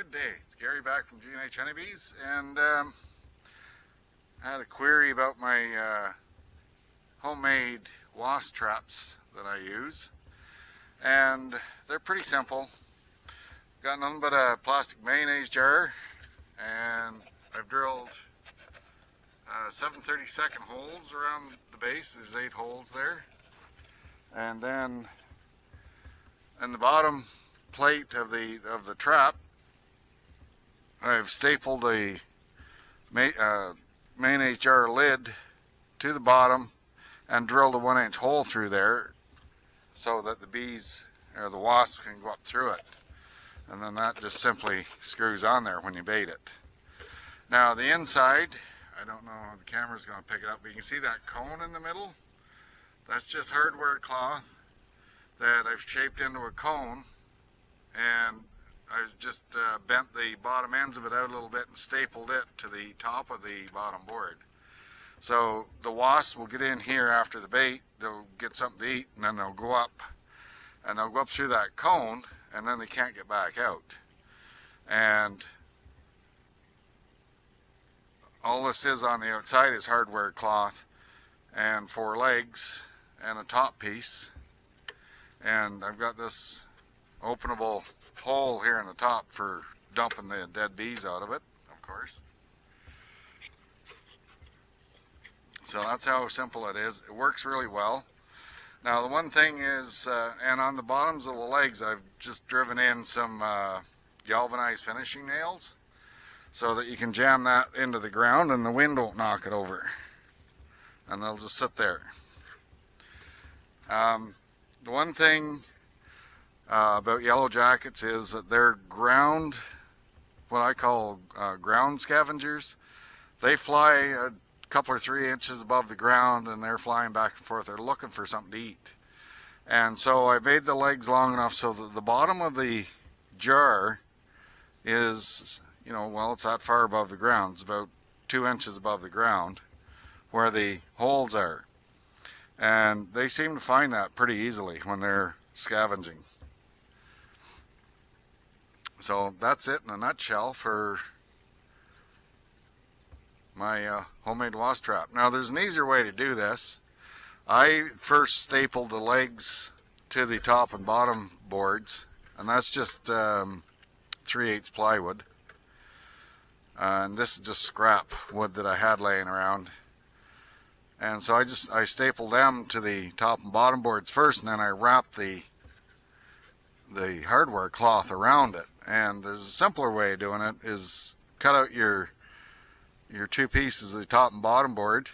Good day. It's Gary back from G&H Honey Bees, and I had a query about my homemade wasp traps that I use, and they're pretty simple. Got nothing but a plastic mayonnaise jar, and I've drilled 7/32 holes around the base. There's 8 holes there, and then in the bottom plate of the trap, I've stapled the mayonnaise jar lid to the bottom and drilled a 1-inch hole through there so that the bees or the wasp can go up through it, and then that just simply screws on there when you bait it. Now the inside, I don't know if the camera's going to pick it up, but you can see that cone in the middle. That's just hardware cloth that I've shaped into a cone, and I've just bent the bottom ends of it out a little bit and stapled it to the top of the bottom board. So the wasps will get in here after the bait, they'll get something to eat, and then they'll go up. And they'll go up through that cone, and then they can't get back out. And all this is on the outside is hardware cloth and 4 legs and a top piece. And I've got this openable hole here in the top for dumping the dead bees out of it, of course. So that's how simple it is. It works really well. Now the one thing is, and on the bottoms of the legs I've just driven in some galvanized finishing nails so that you can jam that into the ground and the wind won't knock it over, and they'll just sit there. The one thing about yellow jackets is that they're ground, what I call ground scavengers. They fly a couple or 3 inches above the ground, and they're flying back and forth. They're looking for something to eat. And so I made the legs long enough so that the bottom of the jar is, well, it's that far above the ground. It's about 2 inches above the ground where the holes are. And they seem to find that pretty easily when they're scavenging. So that's it in a nutshell for my homemade wasp trap. Now there's an easier way to do this. I first stapled the legs to the top and bottom boards, and that's just 3/8 plywood. And this is just scrap wood that I had laying around. And so I stapled them to the top and bottom boards first, and then I wrapped the hardware cloth around it. And there's a simpler way of doing it, is cut out your 2 pieces of the top and bottom board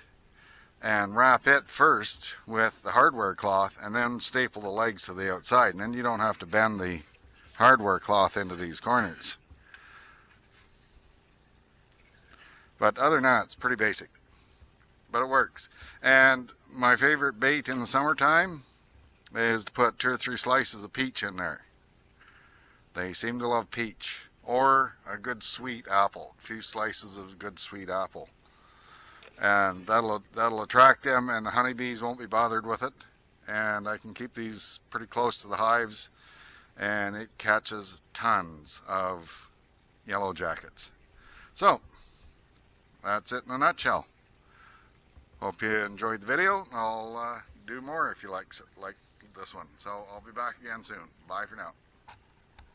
and wrap it first with the hardware cloth, and then staple the legs to the outside, and then you don't have to bend the hardware cloth into these corners. But other than that, it's pretty basic, but it works. And my favorite bait in the summertime is to put 2 or 3 slices of peach in there. They seem to love peach, or a good sweet apple, a few slices of good sweet apple, and that'll attract them, and the honeybees won't be bothered with it. And I can keep these pretty close to the hives, and it catches tons of yellow jackets. So that's it in a nutshell. Hope you enjoyed the video. I'll do more if you like this one. So I'll be back again soon. Bye for now.